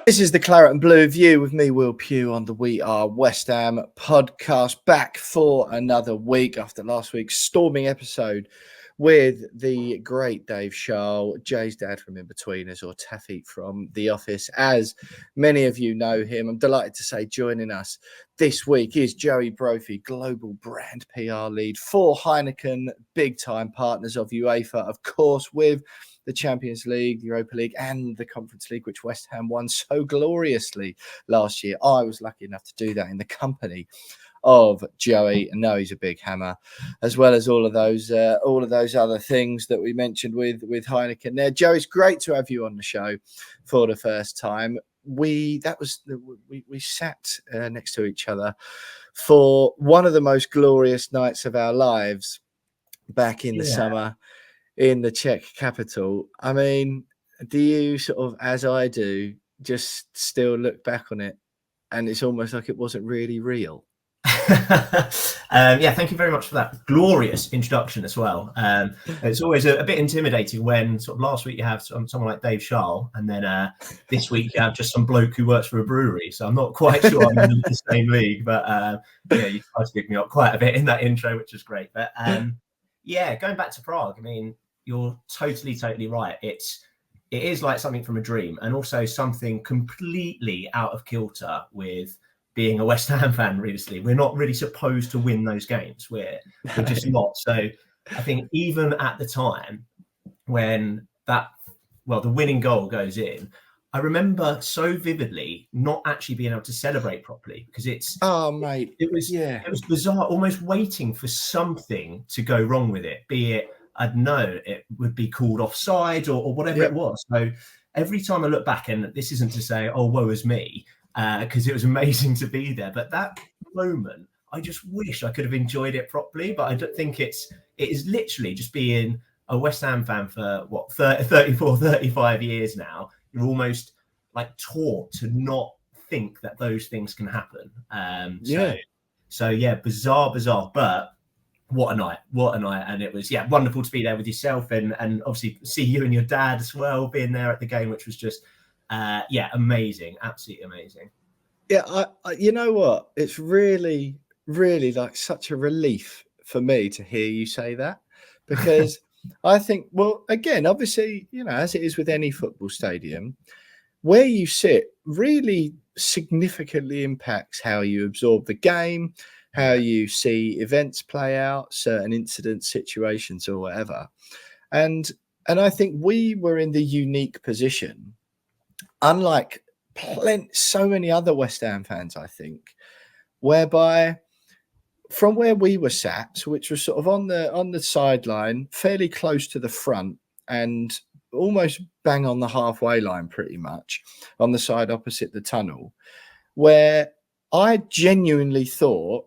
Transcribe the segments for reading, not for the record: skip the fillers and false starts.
This is the Claret Blue View with me, Will Pugh, on the We Are West Ham podcast, back for another week after last week's storming episode with the great Dave Sharl, Jay's dad from In-Betweeners, or Taffy from The Office. As many of you know him, I'm delighted to say joining us this week is Joey Brophy, global brand PR lead for Heineken, big-time partners of UEFA, of course, with the Champions League, the Europa League, and the Conference League, which West Ham won so gloriously last year. I was lucky enough to do that in the company of Joey, and now he's a big hammer, as well as all of those other things that we mentioned with Heineken there. Joe, it's great to have you on the show for the first time. We sat next to each other for one of the most glorious nights of our lives back in the summer in the Czech capital. I mean, do you sort of, as I do, just still look back on it and it's almost like it wasn't really real? Thank you very much for that glorious introduction as well. It's always a bit intimidating when sort of last week you have someone like Dave Sharl, and then this week you have just some bloke who works for a brewery. So I'm not quite sure I'm in the same league, but you tried to pick me up quite a bit in that intro, which is great. But going back to Prague, I mean, you're totally right. It is like something from a dream, and also something completely out of kilter with being a West Ham fan. Really, we're not really supposed to win those games. We're just not. So I think even at the time when the winning goal goes in, I remember so vividly not actually being able to celebrate properly because it was bizarre, almost waiting for something to go wrong with it, be it, I don't know, it would be called offside or whatever it was. So every time I look back, and this isn't to say, oh, woe is me, because it was amazing to be there. But that moment, I just wish I could have enjoyed it properly. But I don't think it is literally just being a West Ham fan for 35 years now. You're almost like taught to not think that those things can happen. Bizarre, but what a night. And it was wonderful to be there with yourself and obviously see you and your dad as well being there at the game, which was just amazing, absolutely amazing. I you know what, it's really like such a relief for me to hear you say that, because I think, well, again, obviously, you know, as it is with any football stadium, where you sit really significantly impacts how you absorb the game, how you see events play out, certain incidents, situations, or whatever. And I think we were in the unique position, unlike so many other West Ham fans, I think, whereby from where we were sat, which was sort of on the sideline, fairly close to the front and almost bang on the halfway line, pretty much on the side opposite the tunnel, where I genuinely thought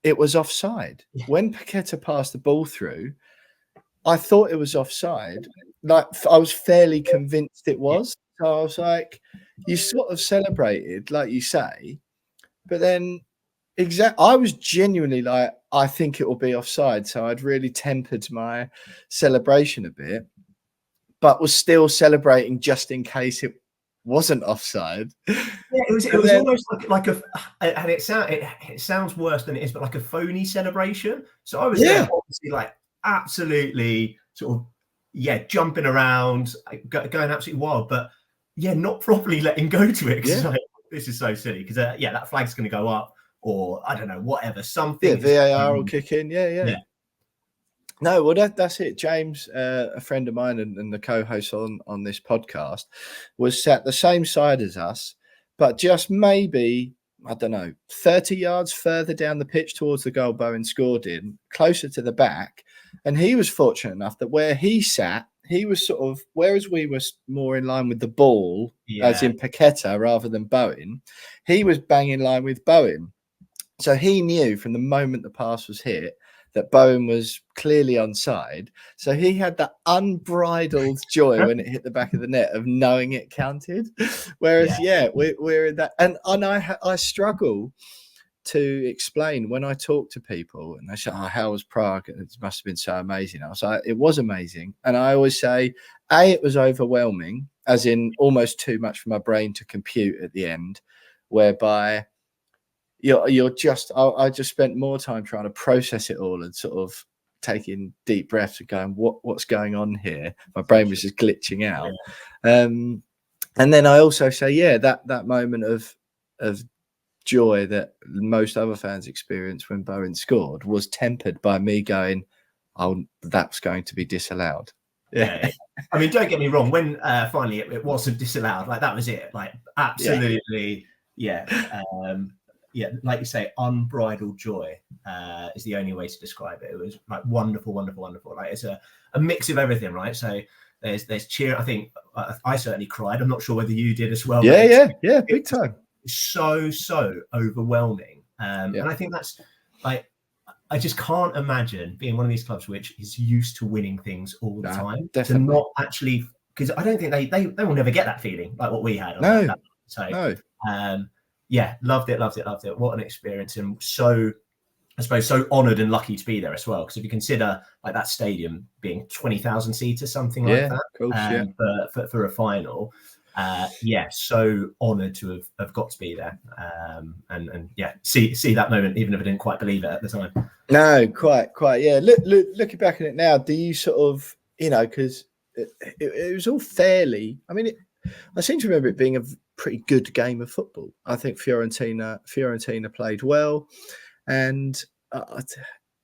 it was offside. When Paqueta passed the ball through, I thought it was offside. Like, I was fairly convinced it was. So I was like, you sort of celebrated, like you say, but then I was genuinely like, I think it will be offside. So I'd really tempered my celebration a bit, but was still celebrating just in case it wasn't offside. Yeah, it was almost like a, and it sounds worse than it is, but like a phony celebration. So I was there, obviously, like absolutely sort of, jumping around, going absolutely wild, but not properly letting go to it. Because like, this is so silly. Because that flag's going to go up, or I don't know, whatever, something. Yeah, VAR will kick in. Yeah. No, well, that's it. James, a friend of mine and the co-host on this podcast, was sat the same side as us, but just maybe, I don't know, 30 yards further down the pitch towards the goal Bowen scored in, closer to the back. And he was fortunate enough that where he sat, he was sort of, whereas we were more in line with the ball, as in Paqueta rather than Bowen, he was bang in line with Bowen. So he knew from the moment the pass was hit that Bowen was clearly onside. So he had that unbridled joy when it hit the back of the net of knowing it counted. Whereas, we're in that. And I struggle to explain when I talk to people and they say, "Oh, how was Prague? It must have been so amazing." I was like, "It was amazing." And I always say, it was overwhelming, as in almost too much for my brain to compute at the end, whereby you're just, I just spent more time trying to process it all and sort of taking deep breaths and going, what's going on here? My brain was just glitching out. And then I also say, that moment of joy that most other fans experienced when Bowen scored was tempered by me going, "Oh, that's going to be disallowed." Yeah. I mean, don't get me wrong. When finally it wasn't disallowed, like that was it. Like absolutely, like you say, unbridled joy is the only way to describe it. It was like wonderful, wonderful, wonderful. Like it's a mix of everything, right? So there's cheer. I think I certainly cried. I'm not sure whether you did as well. Yeah, big time. So overwhelming, and I think that's like, I just can't imagine being one of these clubs which is used to winning things all the time, definitely. to not actually, because I don't think they will never get that feeling like what we had on that. So loved it. What an experience, and so I suppose so honoured and lucky to be there as well. Because if you consider like that stadium being 20,000 seats or something like that, of course, for a final. So honoured to have got to be there, and see that moment, even if I didn't quite believe it at the time. No, quite. Yeah, looking back at it now, do you sort of, because it was all fairly. I mean, I seem to remember it being a pretty good game of football. I think Fiorentina played well, and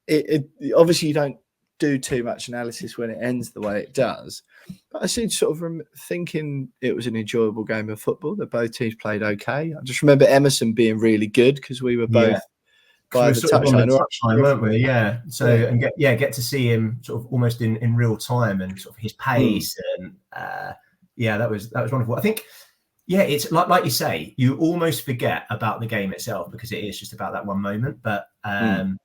it obviously you don't do too much analysis when it ends the way it does. But I seem sort of thinking it was an enjoyable game of football, that both teams played okay. I just remember Emerson being really good because we were both by the touchline, weren't we? Yeah. So and get to see him sort of almost in real time, and sort of his pace, and that was wonderful. I think it's like you say, you almost forget about the game itself because it is just about that one moment. But I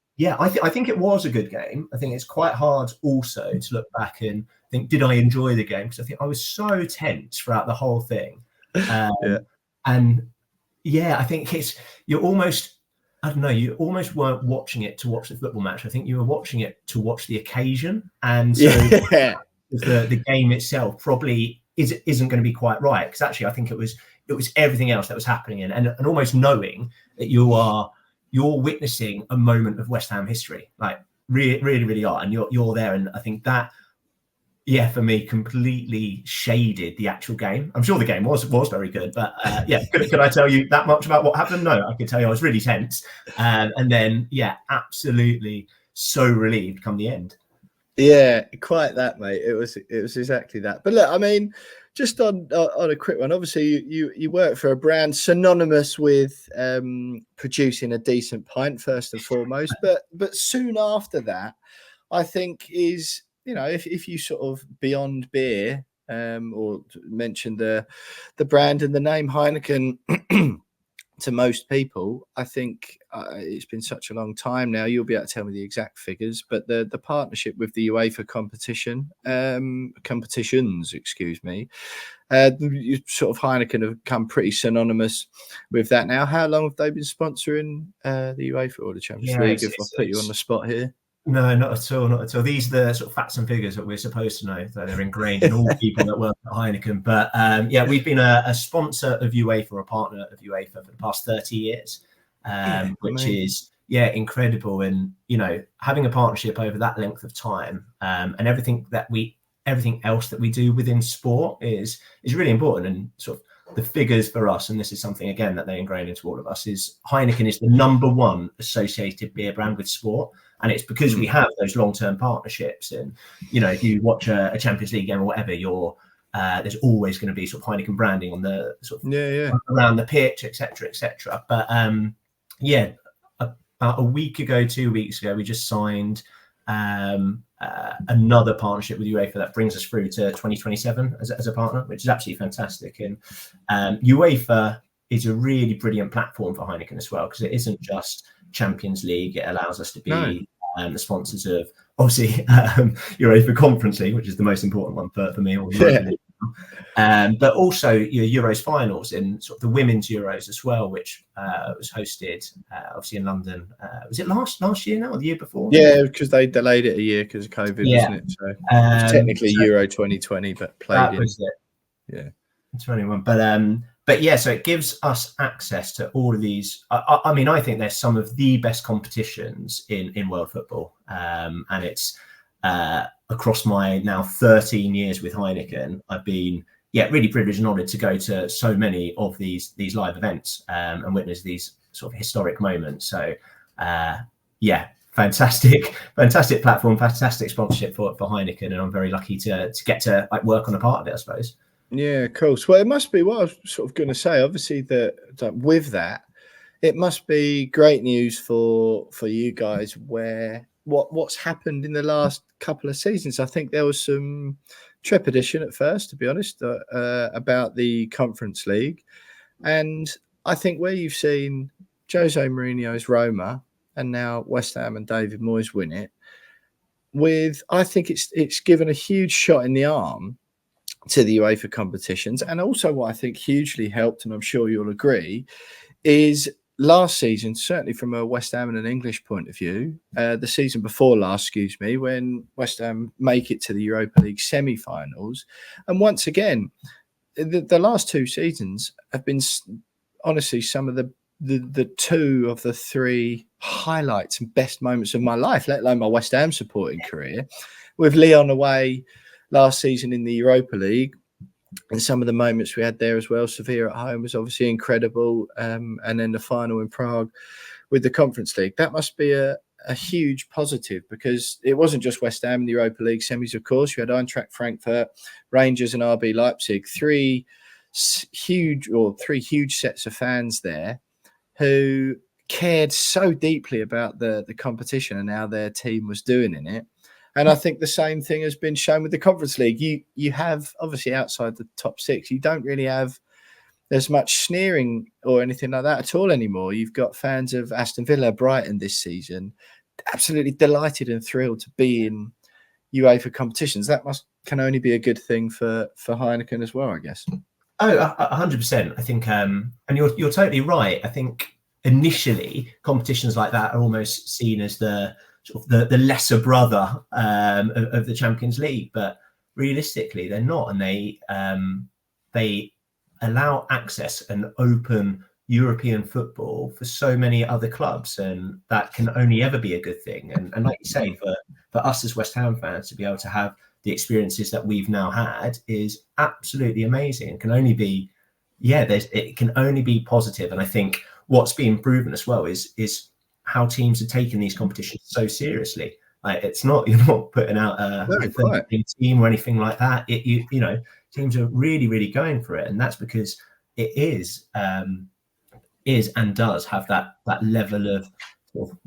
think it was a good game. I think it's quite hard also to look back and think, did I enjoy the game? Because I think I was so tense throughout the whole thing. And I think you almost weren't watching it to watch the football match. I think you were watching it to watch the occasion. And so the game itself probably isn't going to be quite right. Because actually I think it was everything else that was happening, and almost knowing that you're witnessing a moment of West Ham history, like really, really, really are, and you're there. And I think that, for me, completely shaded the actual game. I'm sure the game was very good, but could I tell you that much about what happened? No, I could tell you I was really tense, and then absolutely so relieved come the end. Yeah, quite that, mate. It was exactly that. But look, I mean, just on a quick one, obviously you work for a brand synonymous with producing a decent pint first and foremost, but soon after that, I think is, if you sort of beyond beer, or mention the brand and the name Heineken to most people, I think it's been such a long time now. You'll be able to tell me the exact figures, but the partnership with the UEFA competitions, excuse me, sort of Heineken have come pretty synonymous with that now. How long have they been sponsoring the UEFA or the Champions League? If I put you on the spot here. No, not at all. These are the sort of facts and figures that we're supposed to know, that they're ingrained in all people that work at Heineken. But we've been a sponsor of UEFA, or a partner of UEFA, for the past 30 years, which is incredible. And having a partnership over that length of time, and everything else that we do within sport is really important. And sort of the figures for us, and this is something again that they ingrained into all of us, is Heineken is the #1 associated beer brand with sport. And it's because we have those long-term partnerships. And, if you watch a Champions League game or whatever, there's always going to be sort of Heineken branding on the sort of around the pitch, etc. But about a week ago, 2 weeks ago, we just signed another partnership with UEFA that brings us through to 2027 as a partner, which is absolutely fantastic. And UEFA is a really brilliant platform for Heineken as well, because it isn't just Champions League. It allows us to be the sponsors of, obviously, UEFA Conference League, which is the most important one for me. But also your Euros finals and sort of the women's Euros as well, which was hosted obviously in London. Was it last year now or the year before? Yeah, because they delayed it a year because of COVID, wasn't it? So it's technically Euro 2020, but played in. Yeah, 21. But yeah, so it gives us access to all of these. I mean, I think they're some of the best competitions in world football, and it's across my now 13 years with Heineken, I've been really privileged and honoured to go to so many of these live events and witness these sort of historic moments. So fantastic platform, fantastic sponsorship for Heineken, and I'm very lucky to get to like work on a part of it, I suppose. Yeah, cool. So, well, it must be what I was sort of going to say. Obviously, that with that, it must be great news for you guys. Where what's happened in the last couple of seasons? I think there was some trepidation at first, to be honest, about the Conference League, and I think where you've seen Jose Mourinho's Roma and now West Ham and David Moyes win it, I think it's given a huge shot in the arm to the UEFA competitions. And also what I think hugely helped, and I'm sure you'll agree, is last season, certainly from a West Ham and an English point of view, the season before last, excuse me, when West Ham make it to the Europa League semi-finals. And once again, the last two seasons have been honestly some of the two of the three highlights and best moments of my life, let alone my West Ham supporting career, with Lyon away last season in the Europa League, and some of the moments we had there as well. Sevilla at home was obviously incredible, and then the final in Prague with the Conference League. That must be a huge positive, because it wasn't just West Ham in the Europa League semis, of course. You had Eintracht Frankfurt, Rangers and RB Leipzig, three huge sets of fans there who cared so deeply about the competition and how their team was doing in it. And I think the same thing has been shown with the Conference League. You have, obviously, outside the top six, you don't really have as much sneering or anything like that at all anymore. You've got fans of Aston Villa, Brighton this season, absolutely delighted and thrilled to be in UEFA competitions. That can only be a good thing for Heineken as well, I guess. Oh, 100%. I think, and you're totally right. I think initially competitions like that are almost seen as the lesser brother of the Champions League, but realistically they're not, and they allow access and open European football for so many other clubs, and that can only ever be a good thing. And like you say, for us as West Ham fans to be able to have the experiences that we've now had is absolutely amazing. It can only be it can only be positive. And I think what's being proven as well is how teams are taking these competitions so seriously. Like, it's not, you're not putting out a team or anything like that. You know, teams are really, really going for it, and that's because it is and does have that level of sort of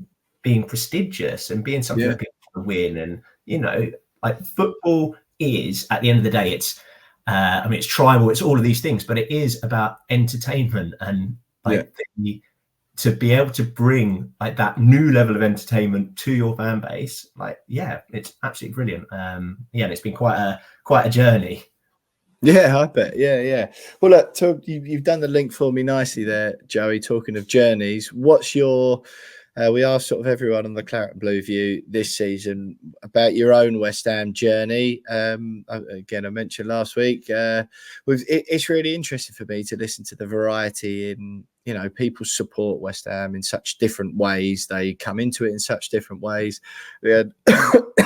being prestigious and being something that people want to win. And you know, like, football is, at the end of the day, it's I mean, it's tribal, it's all of these things, but it is about entertainment, and to be able to bring like that new level of entertainment to your fan base, it's absolutely brilliant. And it's been quite a journey. Yeah, I bet. Yeah. Well, look, you've done the link for me nicely there, Joey. Talking of journeys, what's your? We asked sort of everyone on the Claret Blue View this season about your own West Ham journey. Again, I mentioned last week. It's really interesting for me to listen to the variety in, you know, people support West Ham in such different ways. They come into it in such different ways. We had,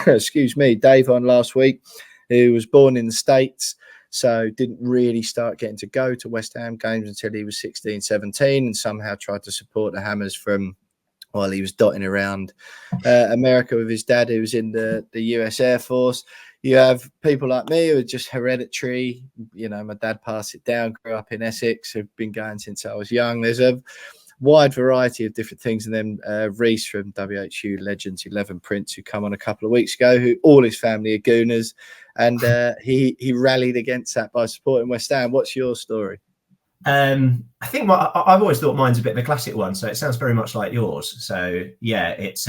excuse me, Dave on last week, who was born in the States, so didn't really start getting to go to West Ham games until he was 16, 17, and somehow tried to support the Hammers from while he was dotting around America with his dad, who was in the US Air Force. You have people like me who are just hereditary. You know, my dad passed it down, grew up in Essex, have been going since I was young. There's a wide variety of different things. And then Reese from WHU Legends 11 Prince, who come on a couple of weeks ago, who all his family are Gooners. And he rallied against that by supporting West Ham. What's your story? I think I've always thought mine's a bit of a classic one, so it sounds very much like yours. So yeah, it's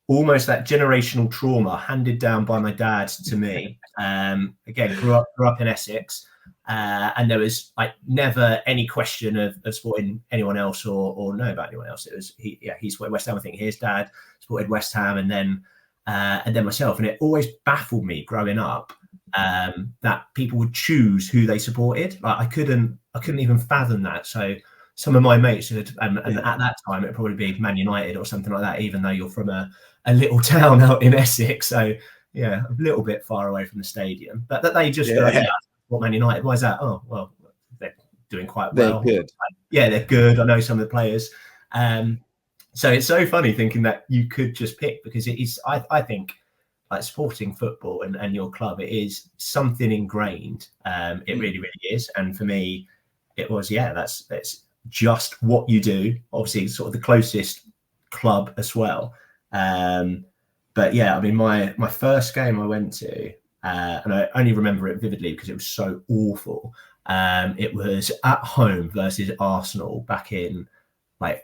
almost that generational trauma handed down by my dad to me. Again, grew up in Essex, And there was like never any question of supporting anyone else or know about anyone else. It was he supported West Ham. I think his dad supported West Ham, and then myself. And it always baffled me growing up that people would choose who they supported. Like I couldn't even fathom that. So some of my mates had, and at that time it'd probably be Man United or something like that, even though you're from a little town out in Essex. So yeah, a little bit far away from the stadium, but that they just go, what Man United? Why is that? Oh, well, they're doing quite well. They're good. Yeah, they're good. I know some of the players. So it's so funny thinking that you could just pick, because it is, I think, like supporting football and your club, it is something ingrained. It really, really is. And for me, it was, that's just what you do. Obviously, sort of the closest club as well. But yeah, I mean, my first game I went to, and I only remember it vividly because it was so awful. It was at home versus Arsenal back in,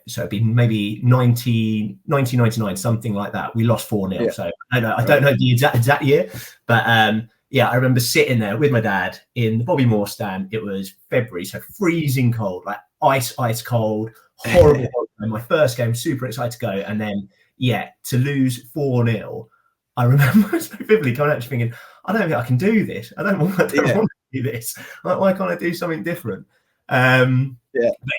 so it'd be maybe 1999, something like that. We lost 4-0. Yeah. So I don't know the exact year, but I remember sitting there with my dad in the Bobby Moore stand. It was February, so freezing cold, like ice cold, horrible. My first game, super excited to go, and then to lose 4-0. I remember so vividly coming out thinking, I don't think I can do this. I don't want to do this. Why can't I do something different? But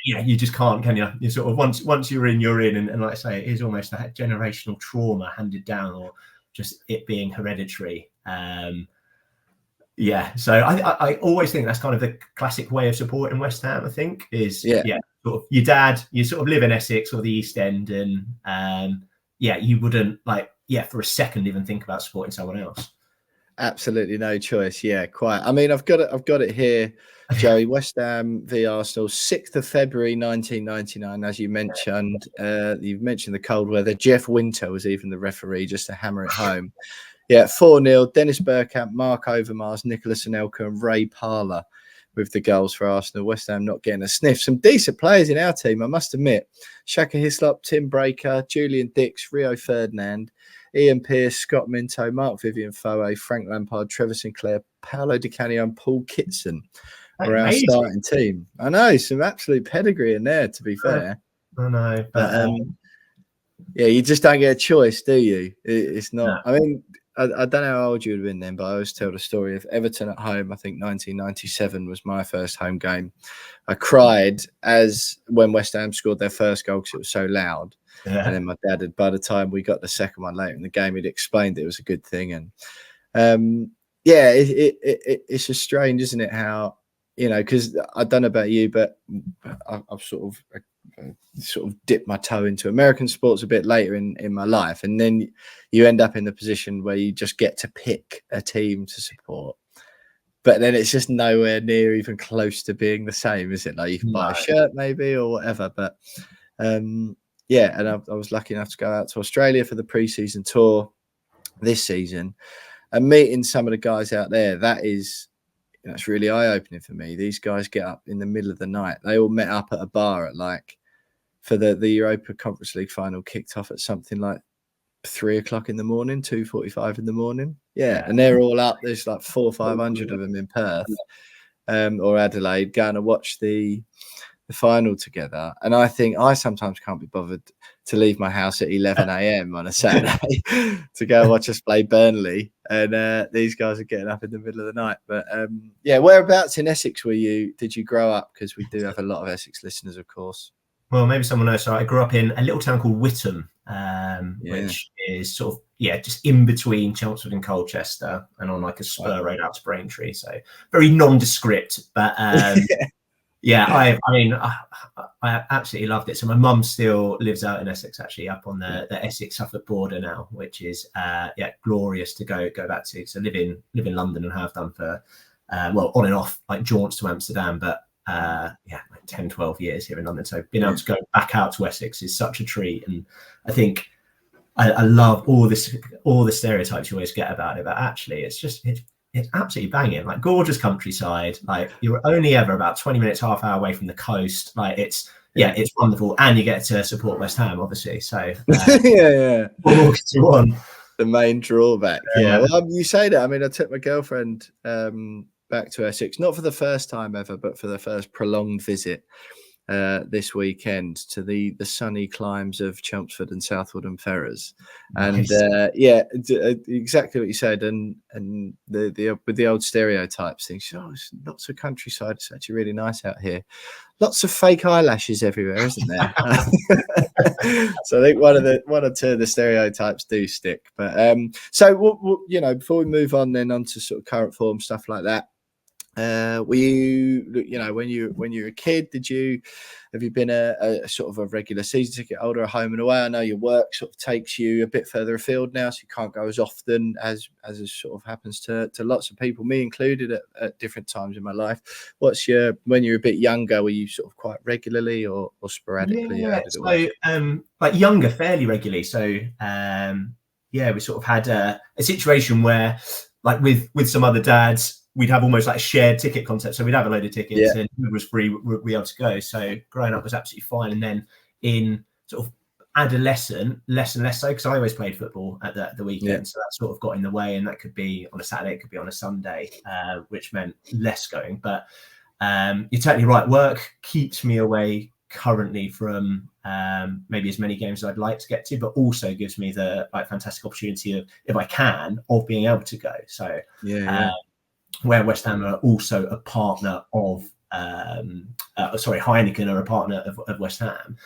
you just can't, can you? You sort of once you're in, and like I say, it is almost that generational trauma handed down, or just it being hereditary. So I always think that's kind of the classic way of supporting West Ham. I think is sort of your dad. You sort of live in Essex or the East End, and you wouldn't for a second even think about supporting someone else. Absolutely no choice. Yeah, quite. I mean, I've got it here, Joey. West Ham v Arsenal, 6th of February 1999. As you mentioned, you've mentioned the cold weather. Jeff Winter was even the referee, just to hammer it home. 4-0. Dennis Bergkamp, Mark Overmars, Nicholas Anelka, and Ray Parlour with the goals for Arsenal. West Ham not getting a sniff. Some decent players in our team, I must admit. Shaka Hislop, Tim Breaker, Julian Dix, Rio Ferdinand, Ian Pearce, Scott Minto, Mark Vivian Foe, Frank Lampard, Trevor Sinclair, Paolo Di Canio, and Paul Kitson were our starting team. I know, some absolute pedigree in there, to be fair. I know. But you just don't get a choice, do you? It's not. No. I mean, I don't know how old you would have been then, but I always tell the story of Everton at home. I think 1997 was my first home game. I cried when West Ham scored their first goal because it was so loud. Yeah. And then my dad had, by the time we got the second one later in the game, he'd explained it was a good thing. And it's just strange, isn't it? How, because I don't know about you, but I've sort of dipped my toe into American sports a bit later in my life, and then you end up in the position where you just get to pick a team to support, but then it's just nowhere near even close to being the same, is it? Like you can buy a shirt maybe or whatever, but and I was lucky enough to go out to Australia for the pre-season tour this season, and meeting some of the guys out there, that's really eye-opening for me. These guys get up in the middle of the night. They all met up at a bar at for the Europa Conference League final, kicked off at something like 3 o'clock in the morning, 2:45 in the morning. Yeah, and they're all up. There's like 400 or 500 of them in Perth or Adelaide going to watch the final together. And I think I sometimes can't be bothered to leave my house at 11 a.m. on a Saturday to go watch us play Burnley. And these guys are getting up in the middle of the night. But whereabouts in Essex did you grow up? Because we do have a lot of Essex listeners, of course. Well, maybe someone knows. So I grew up in a little town called Witham, which is sort of, just in between Chelmsford and Colchester, and on like a spur road out to Braintree. So very nondescript, but I absolutely loved it. So my mum still lives out in Essex, actually, up on the Essex-Suffolk border now, which is glorious to go back to. So live in London and have done for on and off, like jaunts to Amsterdam, but 10, 12 years here in London. So being able to go back out to Essex is such a treat. And I think I love all the stereotypes you always get about it, but actually it's absolutely banging. Like gorgeous countryside. Like you're only ever about 20 minutes, half hour away from the coast. Like it's wonderful, and you get to support West Ham, obviously. So the main drawback. Well, you say that. I mean, I took my girlfriend back to Essex, not for the first time ever, but for the first prolonged visit this weekend to the sunny climes of Chelmsford and Southwold and Ferrers. Nice. And exactly what you said, and the with the old stereotypes things. Oh, it's lots of countryside. It's actually really nice out here. Lots of fake eyelashes everywhere, isn't there? So I think one or two of the stereotypes do stick. But so we'll, before we move on then onto sort of current form stuff like that. Were you when you were a kid, have you been a sort of a regular season ticket holder at home and away? I know your work sort of takes you a bit further afield now, so you can't go as often as it sort of happens to lots of people, me included, at different times in my life. When you're a bit younger, were you sort of quite regularly or sporadically? Yeah, so like younger, fairly regularly. So we sort of had a situation where, like with some other dads, we'd have almost like a shared ticket concept. So we'd have a load of tickets, and whoever was free would be able to go. So growing up was absolutely fine. And then in sort of adolescent, less and less so, because I always played football at the weekend. So that sort of got in the way, and that could be on a Saturday, it could be on a Sunday, which meant less going. But you're totally right. Work keeps me away currently from maybe as many games as I'd like to get to, but also gives me the fantastic opportunity of, if I can, of being able to go. So where West Ham are also a partner of Heineken are a partner of West Ham,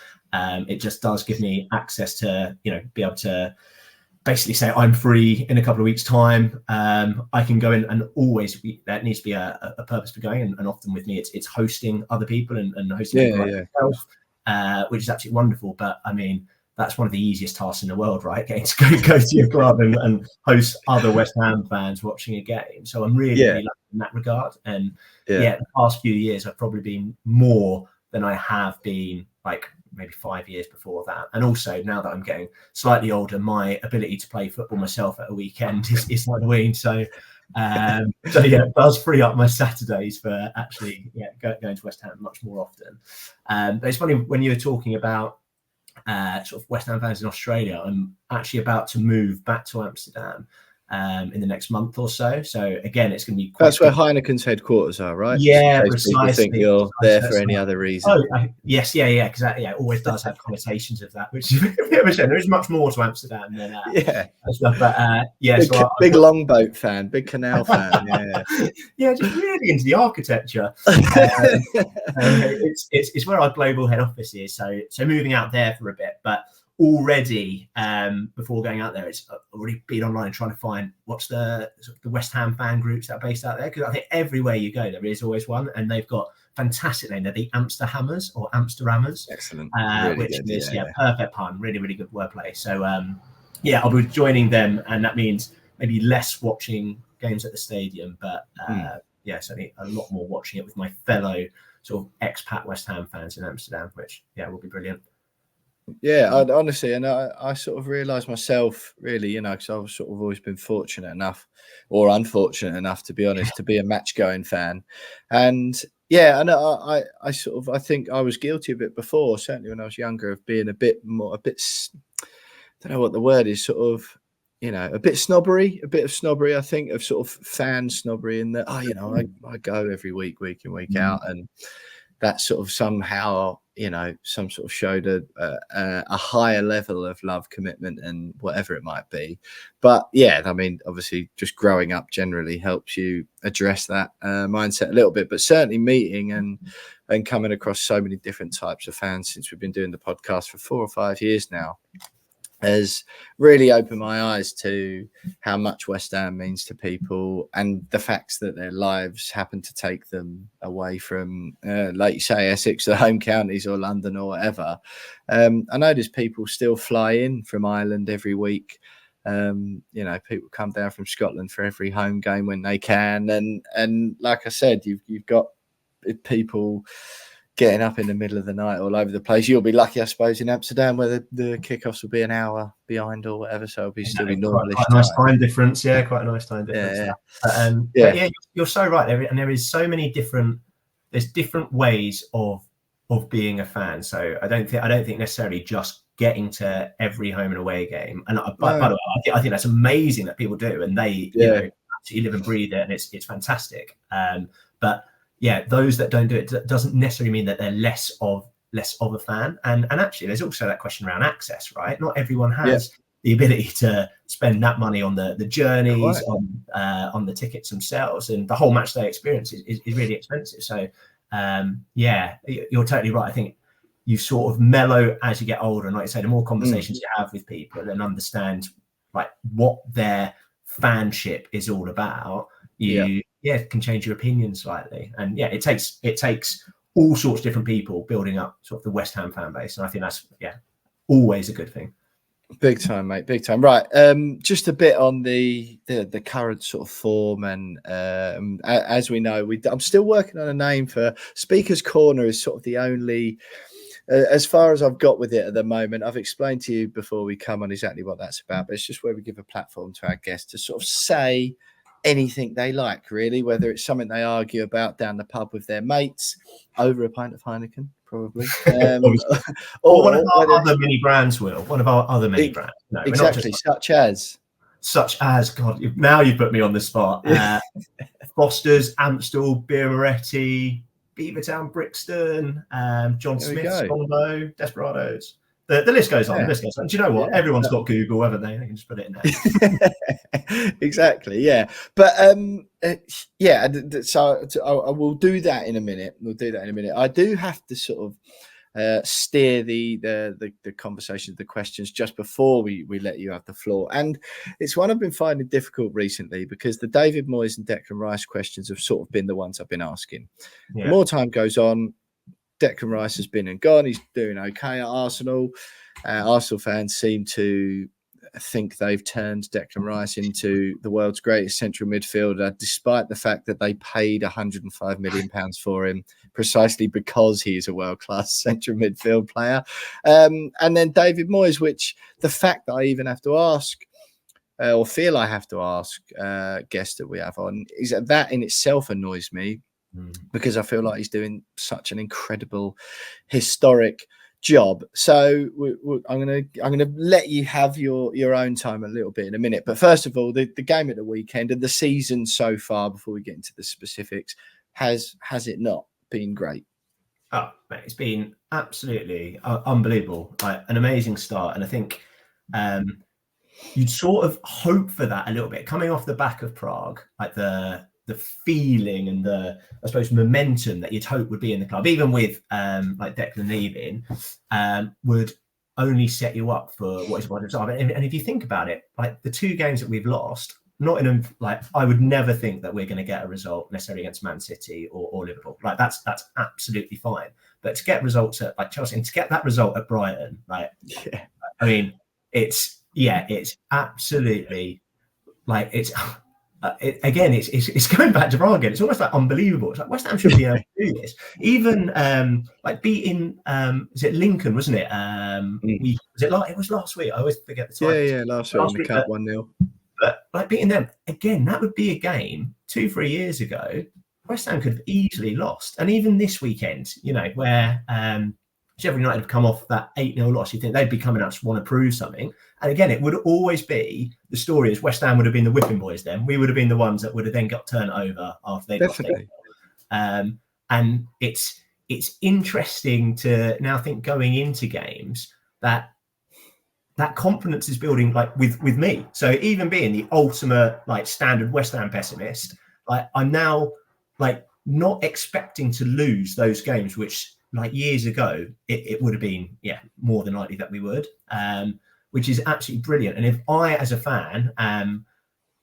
it just does give me access to be able to basically say, I'm free in a couple of weeks' time. I can go in, and always that needs to be a purpose for going. And often with me, it's hosting other people and hosting people like myself, which is absolutely wonderful. But I mean, that's one of the easiest tasks in the world, right? Getting to go to your club and host other West Ham fans watching a game. So I'm really lucky in that regard. And the past few years, I've probably been more than I have been like maybe 5 years before that. And also now that I'm getting slightly older, my ability to play football myself at a weekend is like the weed. So it does free up my Saturdays for actually going to West Ham much more often. But it's funny when you were talking about sort of West Ham fans in Australia. I'm actually about to move back to Amsterdam in the next month or so. So again, it's going to be quite that's where Heineken's headquarters are, right? Yeah, precisely. People think you're there for any other reason. Yes, because it always does have connotations of that, which there is much more to Amsterdam than stuff. But big longboat fan, big canal fan. Just really into the architecture. It's where our global head office is. So moving out there for a bit, but already before going out there, it's already been online and trying to find what's the West Ham fan groups that are based out there, because I think everywhere you go there is always one, and they've got fantastic name. They're the Amsterhammers or Amsterammers. Excellent. Which is perfect pun, really good wordplay. So I'll be joining them, and that means maybe less watching games at the stadium, but certainly a lot more watching it with my fellow sort of expat West Ham fans in Amsterdam, which will be brilliant. I'd honestly, and I sort of realised myself, really, because I've sort of always been fortunate enough, or unfortunate enough, to be honest, to be a match-going fan, and I think I was guilty of it before, certainly when I was younger, of being a bit, I don't know what the word is, sort of, a bit of snobbery, I think, of sort of fan snobbery, in that, I go every week in, week out, and that sort of somehow, some sort of showed a higher level of love, commitment, and whatever it might be. But I mean, obviously, just growing up generally helps you address that mindset a little bit. But certainly meeting and coming across so many different types of fans since we've been doing the podcast for 4 or 5 years now has really opened my eyes to how much West Ham means to people, and the facts that their lives happen to take them away from, like you say, Essex, the home counties, or London, or whatever. I notice people still fly in from Ireland every week. People come down from Scotland for every home game when they can, and like I said, you've got people getting up in the middle of the night all over the place. You'll be lucky, I suppose, in Amsterdam, where the kickoffs will be an hour behind or whatever, so it'll be still be normal. Quite a nice time difference. Quite a nice time difference. But you're so right. There is so many different ways of being a fan. So I don't think necessarily just getting to every home and away game. And by the way, I think that's amazing that people do, and they absolutely live and breathe it, and it's fantastic. But yeah, those that don't do it doesn't necessarily mean that they're less of a fan. And actually, there's also that question around access, right? Not everyone has the ability to spend that money on the journeys, on the tickets themselves, and the whole match day experience is really expensive. So you're totally right. I think you sort of mellow as you get older, and like I say, the more conversations you have with people and understand like what their fanship is all about, you can change your opinion slightly. And it takes all sorts of different people building up sort of the West Ham fan base, and I think that's always a good thing. Big time, mate. Big time. Right. Just a bit on the current sort of form, and as we know, I'm still working on a name for Speaker's Corner. Is sort of the only, as far as I've got with it at the moment. I've explained to you before we come on exactly what that's about, but it's just where we give a platform to our guests to sort of say anything they like, really, whether it's something they argue about down the pub with their mates over a pint of Heineken, probably. Or one of our other mini brands, Will. One of our other mini brands. No, exactly, such as, God, now you've put me on the spot. Foster's, Amstel, Beer Moretti, Beavertown, Brixton, John Smith's, Longbow, Desperados. The list goes on. The list goes on. Do you know what? Everyone's got Google, haven't they? They can just put it in there. Exactly. Yeah. But So I will do that in a minute. I do have to sort of steer the conversation, the questions just before we let you have the floor. And it's one I've been finding difficult recently, because the David Moyes and Declan Rice questions have sort of been the ones I've been asking. Yeah. The more time goes on, Declan Rice has been and gone. He's doing okay at Arsenal. Arsenal fans seem to think they've turned Declan Rice into the world's greatest central midfielder, despite the fact that they paid £105 million for him, precisely because he is a world-class central midfield player. And then David Moyes, which the fact that I even have to ask, or feel I have to ask guests that we have on, is that in itself annoys me. Because I feel like he's doing such an incredible, historic job. So I'm gonna let you have your own time a little bit in a minute. But first of all, the game at the weekend and the season so far, before we get into the specifics, has it not been great? Oh, mate, it's been absolutely unbelievable, like an amazing start. And I think you'd sort of hope for that a little bit coming off the back of Prague, like the feeling and the, I suppose, momentum that you'd hope would be in the club, even with like Declan leaving, would only set you up for what is one of time. And if you think about it, like the two games that we've lost, not in a, like, I would never think that we're going to get a result necessarily against Man City or Liverpool. Like that's absolutely fine. But to get results at like Chelsea and to get that result at Brighton, like, I mean, it's absolutely like it's going back to Prague again. It's almost like unbelievable. It's like West Ham should be able to do this. Even like beating is it Lincoln, wasn't it? It was last week. I always forget the time. Yeah, last week in the cup 1-0. But like beating them again, that would be a game 2-3 years ago West Ham could have easily lost. And even this weekend, you know, where Sheffield United have come off that 8-0 loss, you think they'd be coming out to want to prove something. And again, it would always be, the story is West Ham would have been the whipping boys then. We would have been the ones that would have then got turned over after they got there. And it's interesting to now think going into games that confidence is building, like with me. So even being the ultimate like standard West Ham pessimist, like I'm now like not expecting to lose those games, which like years ago it would have been more than likely that we would, which is absolutely brilliant. And if I as a fan am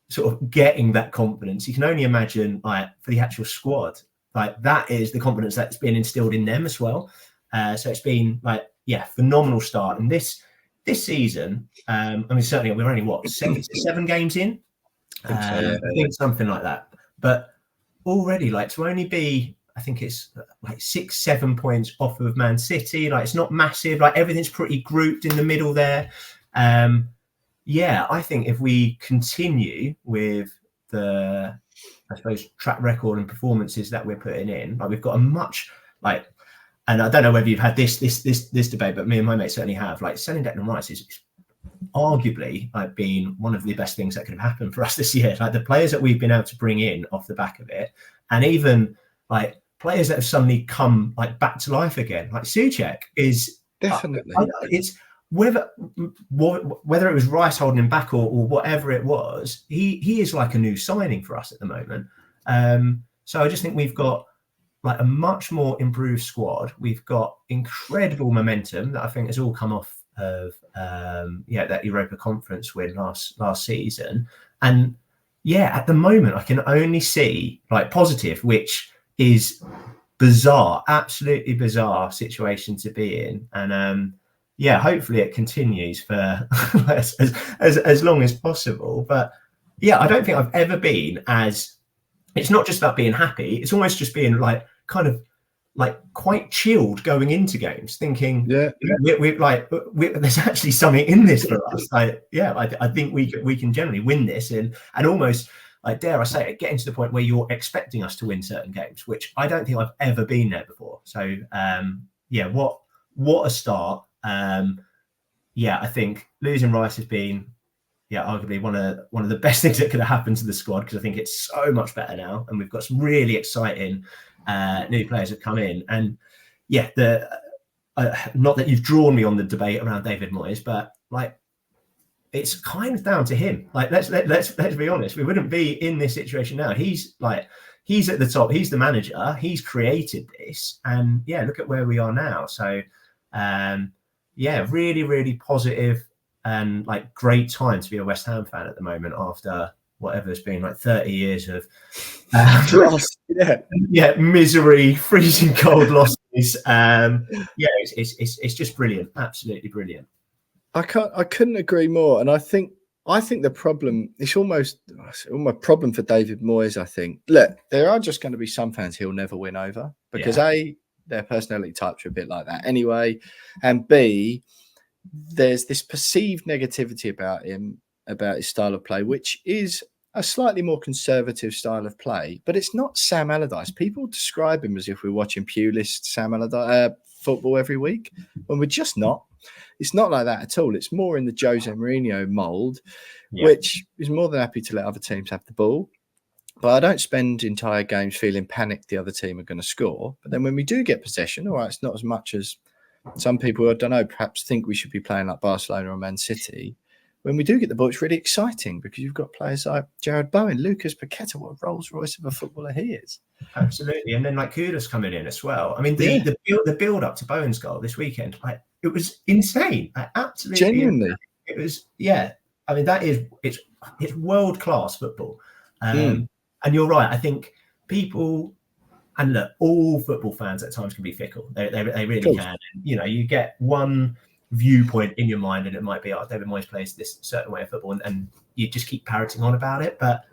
sort of getting that confidence, you can only imagine like for the actual squad, like that is the confidence that's been instilled in them as well. So it's been like phenomenal start. And this season, I mean, certainly we're only 7 games in. I think something like that. But already, like, to only be, I think it's like 6-7 points off of Man City. Like, it's not massive. Like, everything's pretty grouped in the middle there. I think if we continue with the, I suppose, track record and performances that we're putting in, like, we've got a much like. And I don't know whether you've had this debate, but me and my mate certainly have. Like, selling Declan Rice is arguably like been one of the best things that could have happened for us this year. Like the players that we've been able to bring in off the back of it, and even like players that have suddenly come like back to life again. Like Souček is definitely. It's whether it was Rice holding him back or whatever it was, he is like a new signing for us at the moment. So I just think we've got like a much more improved squad. We've got incredible momentum that I think has all come off of that Europa Conference win last season. And yeah, at the moment I can only see like positive, which is bizarre, absolutely bizarre situation to be in. And hopefully it continues for as long as possible. But yeah, I don't think I've ever been as, it's not just about being happy, it's almost just being like kind of like quite chilled going into games, thinking there's actually something in this for us. I think we can generally win this, and almost like, dare I say it, getting to the point where you're expecting us to win certain games, which I don't think I've ever been there before. So what a start. I think losing Rice has been arguably one of the best things that could have happened to the squad, because I think it's so much better now, and we've got some really exciting new players that come in. And not that you've drawn me on the debate around David Moyes, but like it's kind of down to him. Like let's be honest, we wouldn't be in this situation now. He's at the top, he's the manager, he's created this, and look at where we are now. So really, really positive and like great time to be a West Ham fan at the moment after whatever's been like 30 years of misery, freezing cold losses. It's just brilliant, absolutely brilliant. I couldn't agree more. And I think the problem, it's almost a problem for David Moyes. I think, look, there are just going to be some fans he'll never win over, because A, their personality types are a bit like that anyway, and B, there's this perceived negativity about him, about his style of play, which is a slightly more conservative style of play, but it's not Sam Allardyce. People describe him as if we're watching Pulis Sam Allardyce football every week, when we're just not. It's not like that at all. It's more in the Jose Mourinho mould, which is more than happy to let other teams have the ball. But I don't spend entire games feeling panicked the other team are going to score. But then when we do get possession, all right, it's not as much as some people, I don't know, perhaps think we should be playing like Barcelona or Man City. When we do get the ball, it's really exciting, because you've got players like Jared Bowen, Lucas Paqueta, what a Rolls Royce of a footballer he is. Absolutely. And then like Kudus coming in as well. I mean, the build up to Bowen's goal this weekend, like it was insane. Like, absolutely. Genuinely. Insane. It was, I mean, it's world class football. And you're right. I think people, and look, all football fans at times can be fickle. They really can. And, you get one viewpoint in your mind, and it might be, David Moyes plays this certain way of football, and you just keep parroting on about it. But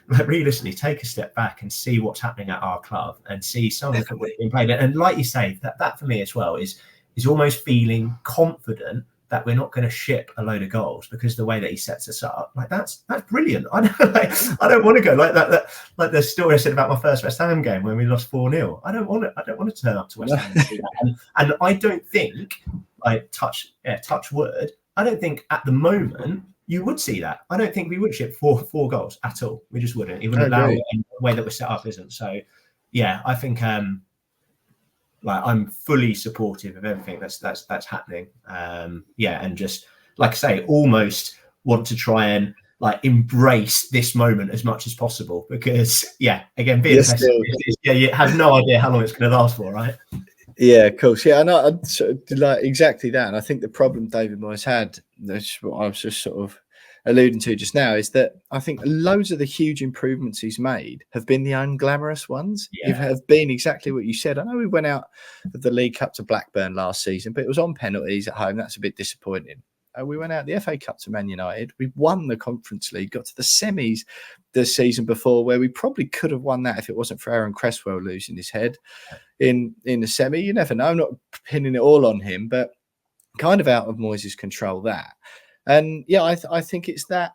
realistically, take a step back and see what's happening at our club, and see some of the football being played. And like you say, that for me as well is almost feeling confident that we're not going to ship a load of goals, because the way that he sets us up, like that's brilliant. I don't want to go like that. Like the story I said about my first West Ham game when we lost 4-0. I don't want to turn up to West Ham and do that. And I don't think, like touch wood, I don't think at the moment you would see that. I don't think we would ship four goals at all. We just wouldn't. It wouldn't allow it in the way that we're set up isn't. So I think I'm fully supportive of everything that's happening. And just like I say, almost want to try and like embrace this moment as much as possible, because again, being you have no idea how long it's going to last for, right? Yeah, of course. Yeah, I know. Like exactly that. And I think the problem David Moyes had, that's what I was just sort of alluding to just now, is that I think loads of the huge improvements he's made have been the unglamorous ones. Have been exactly what you said. I know we went out of the League Cup to Blackburn last season, but it was on penalties at home. That's a bit disappointing. We went out the FA Cup to Man United. We won the Conference League, got to the semis the season before, where we probably could have won that if it wasn't for Aaron Cresswell losing his head in the semi. You never know. I'm not pinning it all on him, but kind of out of Moyes' control that. And I think it's that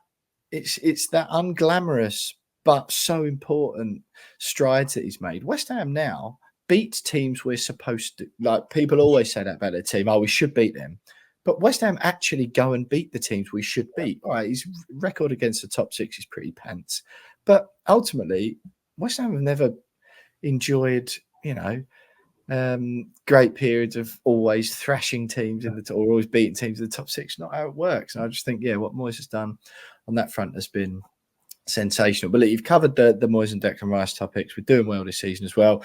unglamorous but so important strides that he's made. West Ham now beats teams we're supposed to. Like, people always say that about their team. Oh, we should beat them. But West Ham actually go and beat the teams we should beat. All right, his record against the top six is pretty pants. But ultimately, West Ham have never enjoyed, great periods of always thrashing teams or always beating teams in the top six. Not how it works. And I just think, what Moyes has done on that front has been sensational. But look, you've covered the Moyes and Declan Rice topics. We're doing well this season as well.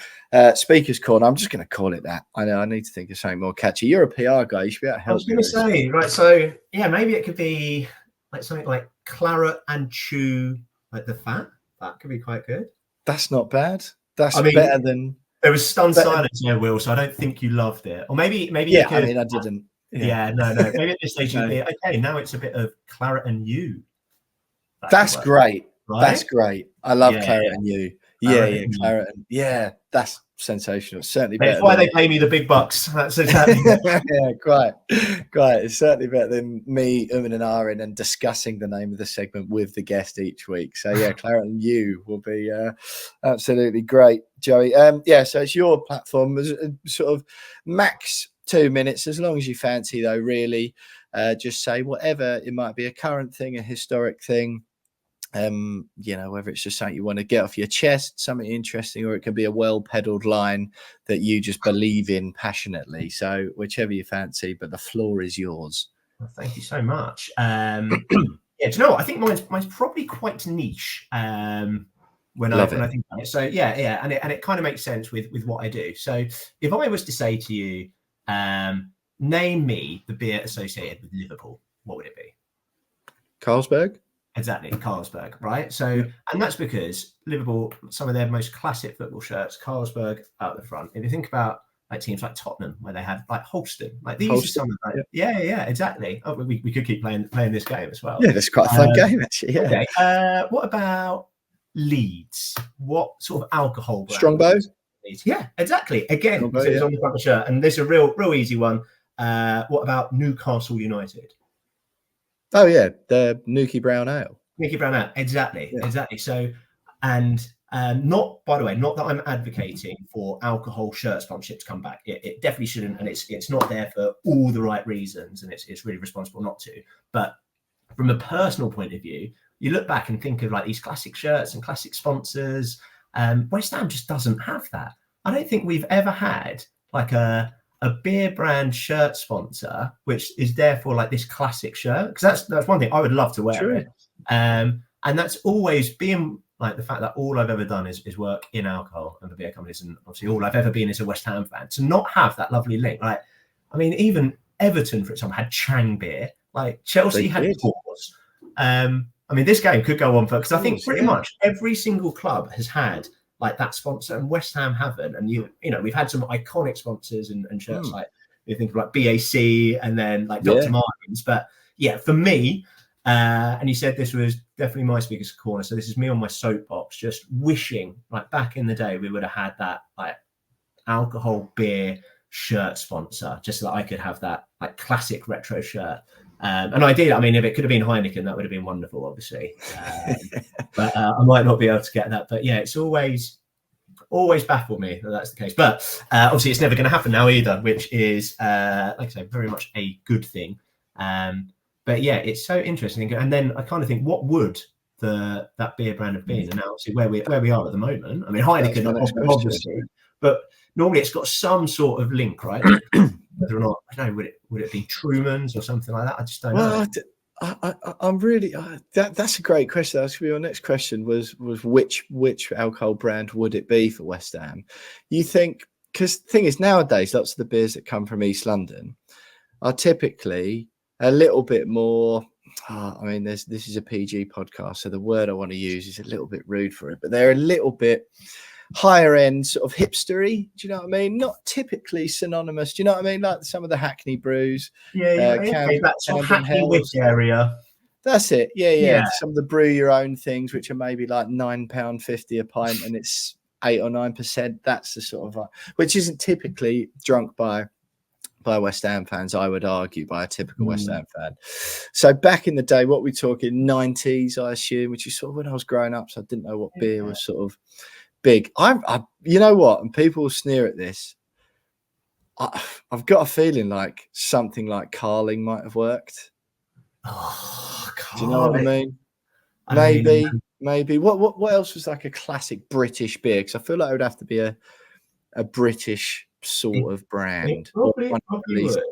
Speaker's Corner, I'm just going to call it that. I know I need to think of something more catchy. You're a PR guy. You should be able to help. I was going to say, right, so, maybe it could be like something like Claret and Chew, like the fat. That could be quite good. That's not bad. That's better than... There was stunned silence there, Will, so I don't think you loved it. Or maybe you could... I didn't. Yeah, no. Maybe at this stage you'd be, okay, now it's a bit of Claret and You. That's great. Right? That's great. I love Claret and You. Claret and that's sensational. It's certainly better. That's why they pay me the big bucks. That's exactly. Quite. It's certainly better than me and ahhing and discussing the name of the segment with the guest each week. So Claret and You will be absolutely great, Joey. So it's your platform, sort of max 2 minutes, as long as you fancy, though. Really, just say whatever. It might be a current thing, a historic thing. Whether it's just something you want to get off your chest, something interesting, or it can be a well-peddled line that you just believe in passionately. So whichever you fancy, but the floor is yours. Well, thank you so much. Do you know what? I think mine's probably quite niche. When I think about it. So and it kind of makes sense with what I do. So if I was to say to you, name me the beer associated with Liverpool, what would it be? Carlsberg. Exactly, Carlsberg, right? So, and that's because Liverpool, some of their most classic football shirts, Carlsberg out the front. If you think about like teams like Tottenham, where they have like Holston, like these are some of like, exactly. Oh, we could keep playing this game as well. Yeah, that's quite a fun game actually. Yeah. Okay. What about Leeds? What sort of alcohol brand? Strongbow. Yeah, exactly. Again, so it's on the front of the shirt, and this is a real easy one. What about Newcastle United? Oh yeah, the Nuki Brown Ale. Nuki Brown Ale, exactly. So, and not, by the way, not that I'm advocating for alcohol shirt sponsorship to come back. It definitely shouldn't, and it's not there for all the right reasons, and it's really responsible not to. But from a personal point of view, you look back and think of like these classic shirts and classic sponsors. West Ham just doesn't have that. I don't think we've ever had like a beer brand shirt sponsor, which is therefore like this classic shirt, because that's one thing I would love to wear. It. And that's always been like the fact that all I've ever done is work in alcohol and the beer companies, and obviously all I've ever been is a West Ham fan. To not have that lovely link, like I mean, even Everton, for example, had Chang beer. Like Chelsea had Pause. I mean, this game could go on for, because I think pretty much every single club has had like that sponsor, and West Ham haven't. And you know, we've had some iconic sponsors and shirts like you think of like BAC and then like Dr. Martens. But yeah, for me, and you said this was definitely my Speaker's Corner. So this is me on my soapbox, just wishing like back in the day we would have had that like alcohol beer shirt sponsor, just so that I could have that like classic retro shirt. And I did. I mean, if it could have been Heineken, that would have been wonderful, obviously. But I might not be able to get that. But yeah, it's always baffled me that that's the case. But obviously, it's never going to happen now either, which is, like I say, very much a good thing. But yeah, it's so interesting. And then I kind of think, what would that beer brand have been? And now, obviously, where we are at the moment. I mean, Heineken, obviously, but normally it's got some sort of link, right? Whether or not, I don't know, would it be Truman's or something like that? I just don't know. I'm really that's a great question. That's gonna be our next question. Was which alcohol brand would it be for West Ham? You think, because the thing is, nowadays lots of the beers that come from East London are typically a little bit more. I mean, this is a PG podcast, so the word I want to use is a little bit rude for it, but they're a little bit higher end, sort of hipstery. Do you know what I mean? Not typically synonymous. Do you know what I mean? Like some of the Hackney brews. That's Hackney Wick area. That's it. Yeah. Some of the brew your own things, which are maybe like £9.50 a pint, and it's 8 or 9%. That's the sort of which isn't typically drunk by West Ham fans, I would argue, by a typical West Ham fan. So back in the day, what we're talking 90s, I assume, which is sort of when I was growing up, so I didn't know what beer was sort of big. I you know what, and people will sneer at this, I've got a feeling like something like Carling might have worked. Oh, Do you know what I mean? Maybe. What else was like a classic British beer? Because I feel like it would have to be a British sort of brand. Or Probably one at least would.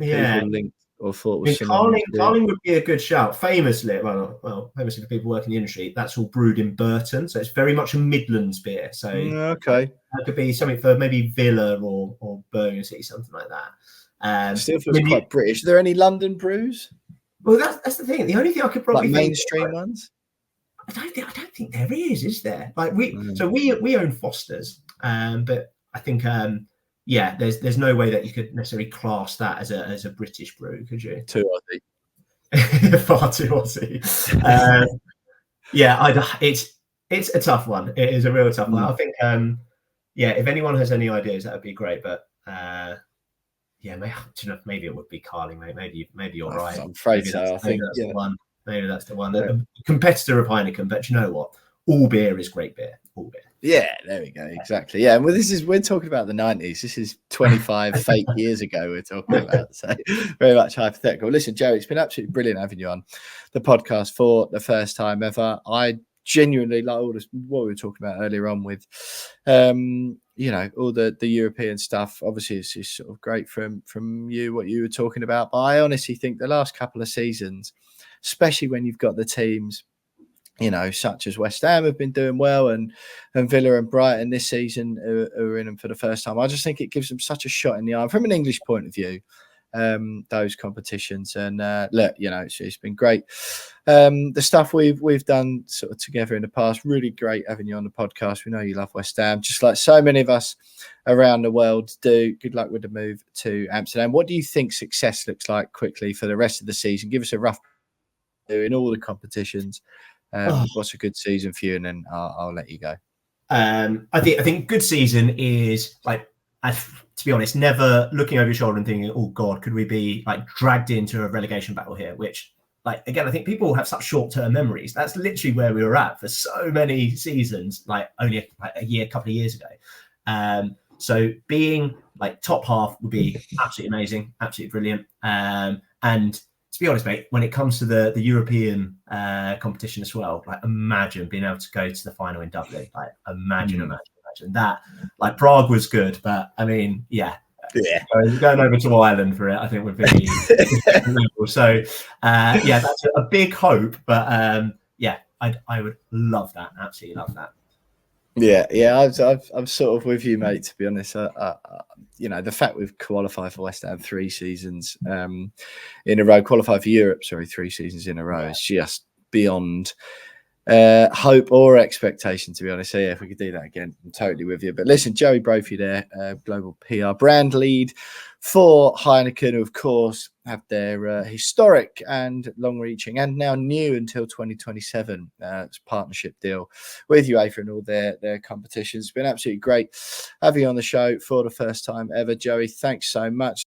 Yeah. people linked or thought I was mean, synonymous with. Carling would be a good shout. Famously for people working in the industry, that's all brewed in Burton, so it's very much a Midlands beer. So Okay, that could be something for maybe Villa or Birmingham City, something like that. still feels quite British. Are there any London brews? Well, that's the thing. The only thing I could probably Like think mainstream ones. I don't think there is there? Like we own Foster's, but I think there's no way that you could necessarily class that as a British brew, could you? Too Aussie. Far too Aussie. It's a tough one. It is a real tough one. I think if anyone has any ideas, that would be great. But maybe it would be Carling, mate. Maybe you're right. I'm afraid so. I think that's the one. Maybe that's the one. A competitor of Heineken, but you know what? All beer is great beer. All beer. Yeah, there we go. Exactly. Yeah. Well, we're talking about the 90s. This is 25 fake years ago we're talking about. So very much hypothetical. Listen, Joey, it's been absolutely brilliant having you on the podcast for the first time ever. I genuinely like all this, what we were talking about earlier on with all the European stuff. Obviously it's sort of great from you, what you were talking about. But I honestly think the last couple of seasons, especially when you've got the teams, such as West Ham have been doing well, and Villa and Brighton this season are in them for the first time. I just think it gives them such a shot in the arm from an English point of view, those competitions. And look, it's been great. The stuff we've done sort of together in the past, really great having you on the podcast. We know you love West Ham, just like so many of us around the world do. Good luck with the move to Amsterdam. What do you think success looks like quickly for the rest of the season? Give us a rough in all the competitions. What's a good season for you, and then I'll let you go. I think good season is like, to be honest, never looking over your shoulder and thinking, oh God, could we be like dragged into a relegation battle here? Which, like, again, I think people have such short-term memories. That's literally where we were at for so many seasons, like only a couple of years ago. So being like top half would be absolutely amazing, absolutely brilliant. And to be honest, mate, when it comes to the European competition as well, like imagine being able to go to the final in Dublin. Like imagine that. Like Prague was good, but I mean, going over to Ireland for it, I think would be so. That's a big hope, but I would love that. Absolutely love that. Yeah, I'm sort of with you, mate. To be honest, the fact we've qualified for West Ham 3 seasons in a row, qualified for Europe, 3 seasons in a row, is just beyond hope or expectation, to be honest. So if we could do that again, I'm totally with you. But listen, Joey Brophy there, global PR brand lead for Heineken, who of course have their historic and long-reaching and now new until 2027 partnership deal with UEFA and all their competitions. It's been absolutely great having you on the show for the first time ever, Joey. Thanks so much.